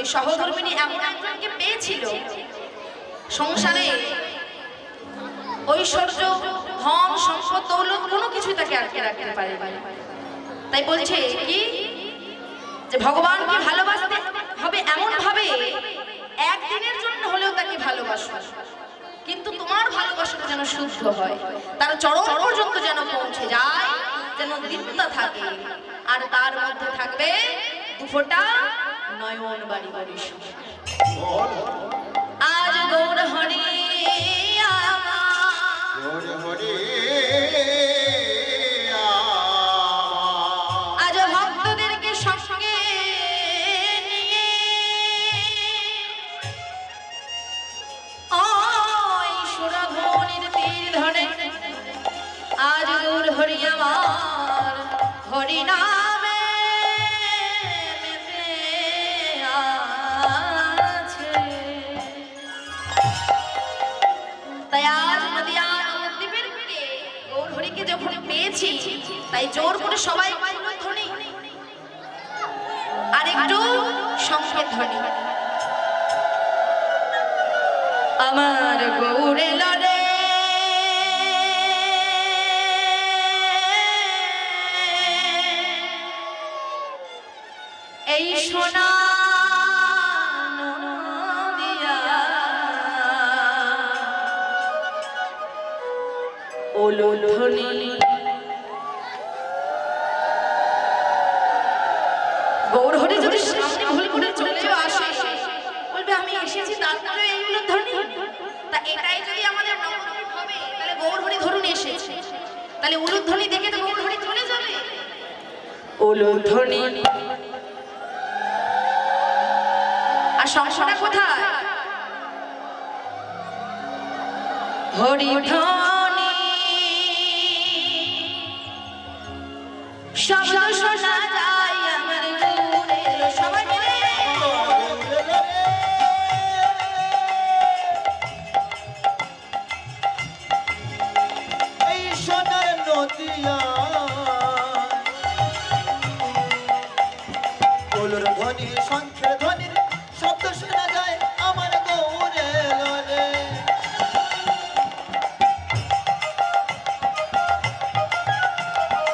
ওই সহধর্মিনী এমন একজনকে পেয়েছিল সংসারে ঐশ্বর্য ধন সম্পদ দৌলত কোনো কিছুই তাকে আটকে রাখতে পারে। তাই বলছে কি যে ভগবানকে ভালোবাসতে হবে এমন ভাবে একদিনের জন্য হলেও তাকে ভালোবাসো, কিন্তু তোমার ভালোবাসাটা যেন শুদ্ধ হয়, তার চরম পর্যন্ত যেন পৌঁছে যায়, যেন দীপ্তা থাকে, আর তার মধ্যে থাকবে দুফোঁটা নয়ন বাড়ি বাড়ি। আজ গৌর হরি আজ ভক্তদেরকে সঙ্গে নিয়ে ওই সুরভূমির তীর ধরে আজ গৌর হরি আমার হরি নামে মেতে আছে। তাই আজ নদিয়া নবদ্বীপের বুকে গৌর হরিকে যখন পেয়েছি, তাই জোর করে সবাই ধ্বনি আর একটু সংকেত ধ্বনি। আমার গৌরে লড়ে এই সোনা নদিয়া ওলো ধ্বনি। গৌর হরি যদি সামনে ভুল করে চলেও আসে, বলবে আমি এসেছি তারপরে এইগুলো ধ্বনি। তা এটাই যদি আমাদের নবদ্বীপ হবে, তাহলে গৌর হরি ধরুন এসেছে, তাহলে উলুধ্বনি দেখে তো গৌর হরি চলে যাবে। উলুধ্বনি আর সমস্যাটা কোথায়? হরি ধ্বনি শব্দ শোনা যায় আমার গৌরের। সবাই মিলে এই সোনার নদিয়া ওলোর ধ্বনি শঙ্খের ধ্বনির শব্দ শোনা যায় আমার গৌরে লরে।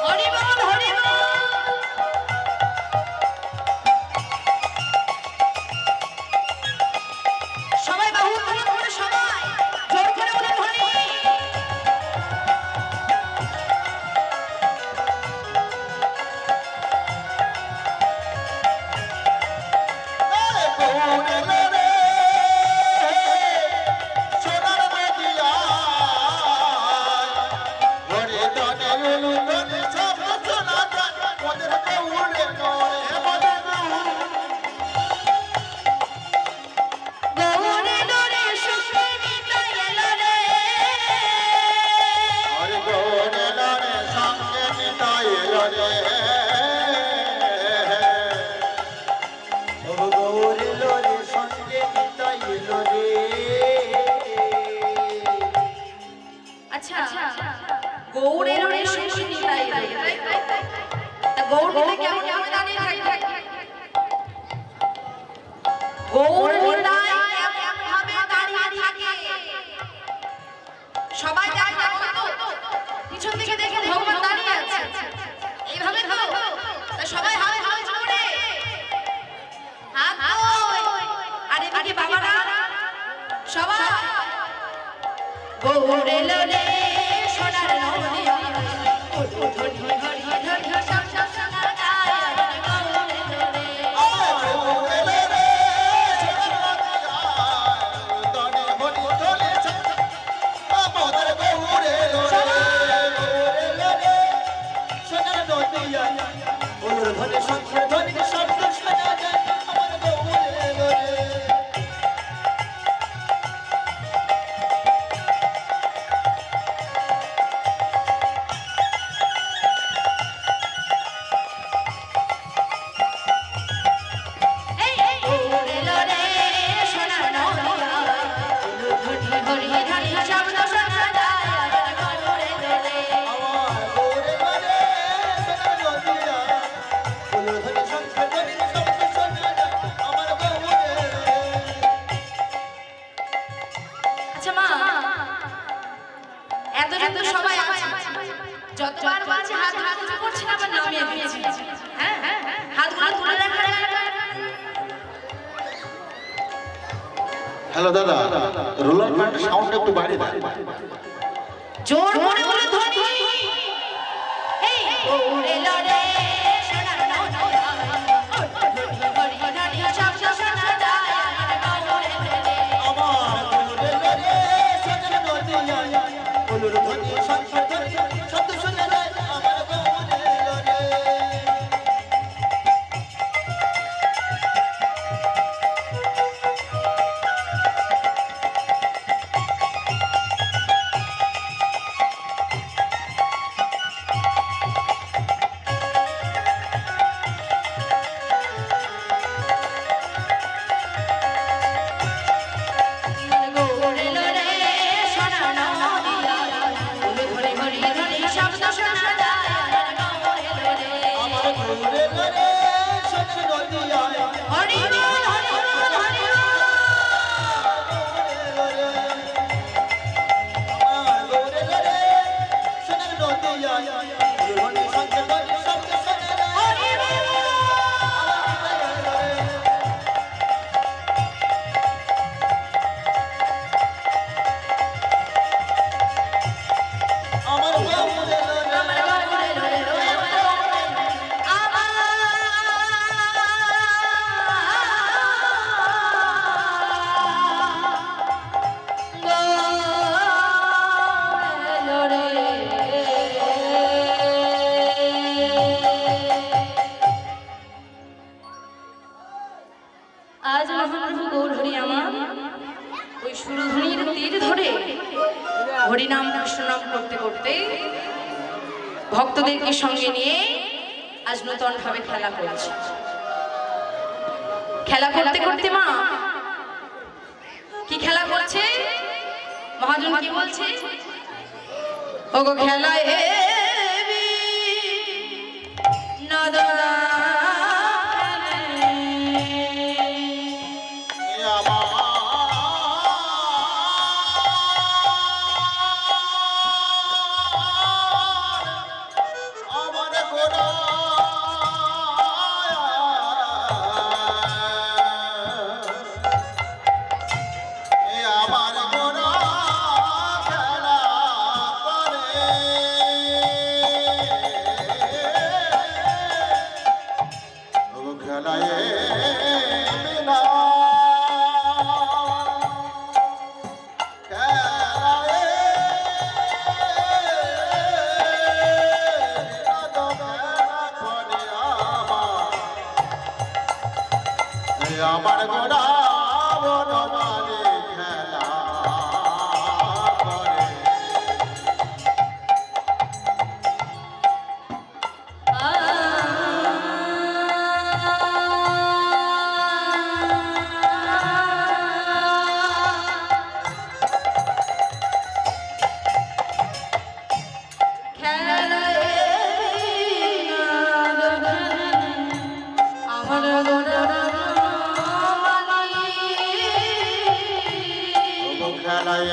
হরি বল হরি বল। সবাই বাহু তুলে করে সবাই জোর করে উলুধ্বনি। গৌরে লরে সোনার নদিয়া হরি ধ্বনি ওলো ধ্বনি শব্দ শোনা যায় মোদের গৌরে লরে। মোদের গৌরে লরে সুখে নিতাই এলো রে। হরি গৌরে লরে সঙ্গে নিতাই লরে। ও গৌরে লরে সঙ্গে নিতাই লরে। আচ্ছা গৌরে লরে সুখে নিতাই এলো রে। তা গৌর নিতাই কেমন ভাবে দাঁড়িয়ে থাকে? গৌর নিতাই কেমন ভাবে দাঁড়িয়ে থাকে? সবাই যায় না তো, পিছন থেকে দেখে ভগবান দাঁড়িয়ে আছে এইভাবে তো। তা সবাই হাতে হাত জোড়ে হাত ওই আর এদিকে বাবারা সবাই গৌরে লরে সোনার নদিয়া ওলো ধ্বনি হরি ধ্বনি শব্দ শোনা যায় আমার গৌরে লরে। গৌরে লরে সোনার নদিয়া ধ্বনি হরি ধ্বনি শব্দ মোদের গৌরে লরে। গৌরে লরে সোনার নদিয়া ওলোর ধ্বনি শঙ্খের ধ্বনি শব্দ শোনা যায় আমার গৌরে লরে। হ্যালো দাদা, রোলার প্যান্ট সাউন্ড একটু বাড়িয়ে দেন। জোর করে বলে ধ্বনি এই ওরে লরে সোনা নদিয়া হরি হরি শব্দ শোনা যায় গৌরে রে আমার ওরে লরে সোনা নদিয়া ওলুর ধ্বনি শব্দ শোনা যায় আমার গৌরে লরে। গৌরে লরে সোনা নদিয়া হরি হরি হরি শব্দ শোনা যায় গৌরে রে আমার গৌরে লরে সোনা নদিয়া হরি বল হরি বল হরি বল আমার গৌরে লরে সোনা নদিয়া ওলুর ধ্বনি শব্দ শোনা যায় হরি বল আমার গৌরে লরে আমার গৌরে লরে আজ মহাপ্রভু গৌর হরি আমার ওই সুরধ্বনির তীর ধরে হরিনাম কৃষ্ণনাম করতে করতে ভক্তদেরকে সঙ্গে নিয়ে আজ নূতন ভাবে খেলা করছে। খেলা করতে করতে মা কি খেলা করছে? মহাজন কি বলছে? ওগো খেলায় এবি নদনা আমার গোরা আমার গোরা খেলা করে খেলায় বিনা আমার গোড়া বনমালী খেলা করে খেলায়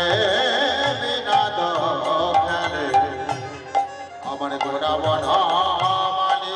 বিনাদ খেলে আমার গোড়া বনমালী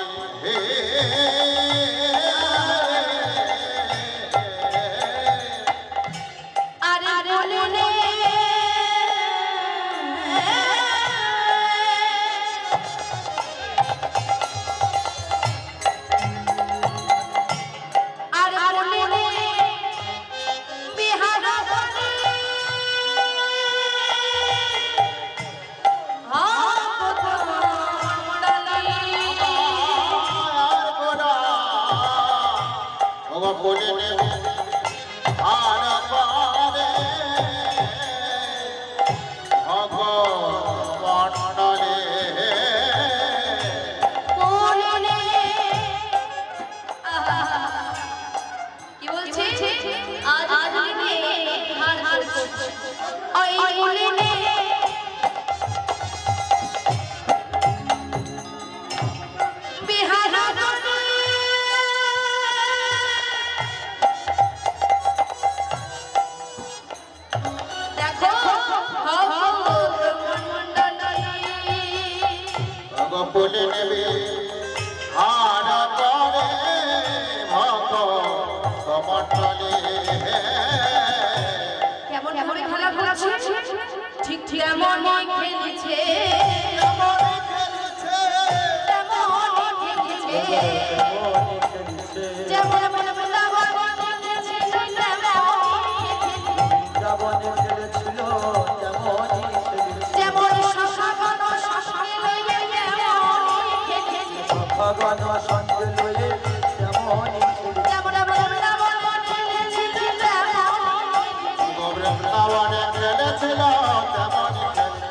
বলে নেবে আর পারে ভগবানে কি বলছে? আজ আজ হার হার করছে ওই বলে নে বিহার দেখো বলে নেবে আর করে ভগবানে যেমনই খেলেছে তেমনই খেলেছে, তেমনই খেলেছে যেমন রাবণে খেলেছিল তেমনই খেলেছে। যেমন শশাগণ শশাকে লইয়া যেমনই খেলেছে ভগবান সঙ্গে লয়ে তেমনই খেলেছে। যেমন বৃন্দাবন খেলেছে বৃন্দাবনে খেলেছিল তেমনই খেলেছে।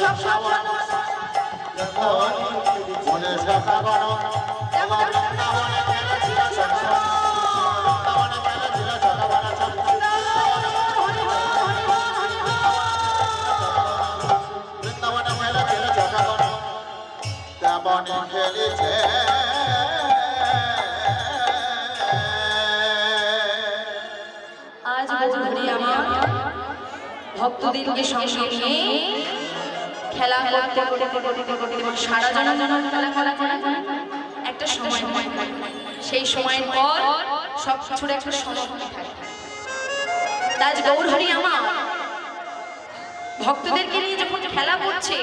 শশাগণ তেমনই বলে শাখাগণ যেমন বৃন্দাবনে খেলেছিল বৃন্দাবনে খেলেছিল শাখাগণ বৃন্দাবনে খেলেছিল শাখাগণ তেমনই খেলেছে। আজ গৌরী আমার ভক্তদেরকে সঙ্গে নিয়ে খেলা করতে এবং সারা জানা খেলা একটা সময় সেই সময়ের পর সব কিছুর একটা সময় থাকে। আজ গৌরহরি আমার ভক্তদেরকে নিয়ে যখন খেলা করছে,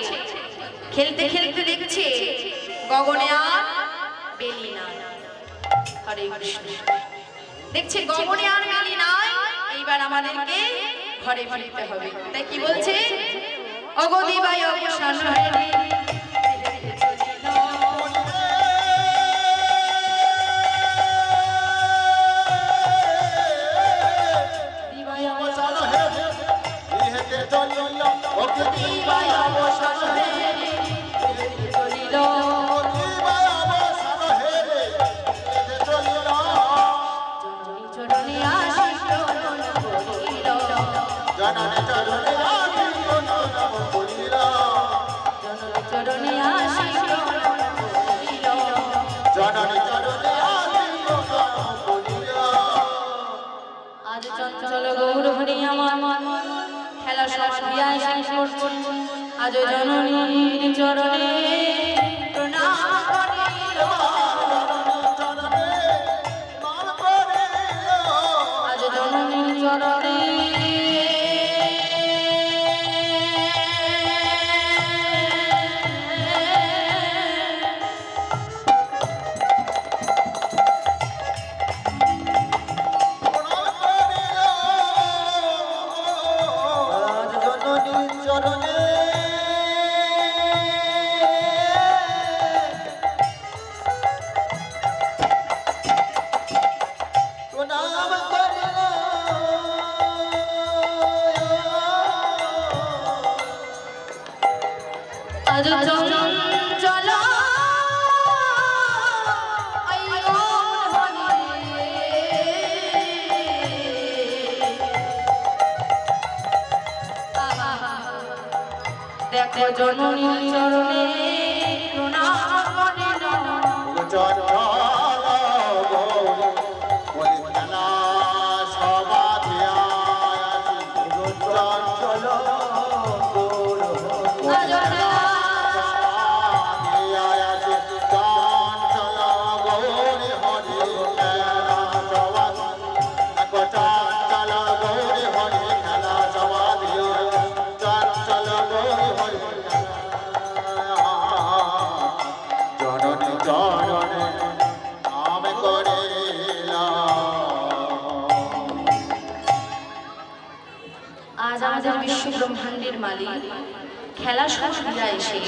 খেলতে খেলতে দেখছে গগনে আর বেলি না। হরে কৃষ্ণ। দেখছে গগনে আর বেলি নাই, এইবার আমাদেরকে ঘরে ফিরতে হবে। তাই কি বলছে? অগদি বাই অবসান হরে আজ চঞ্চল গৌরহরি আমার খেলা সমাধিয়া শেষ করছে। আজ জননীর চরণে প্রণাম করিল, আজ জননীর চরণে আজ চঞ্চল দেখো জননীর চরণে প্রণাম করিল, আজ আমাদের বিশ্ব ব্রহ্মাণ্ডের মালিক খেলা সমাধিয়া এসে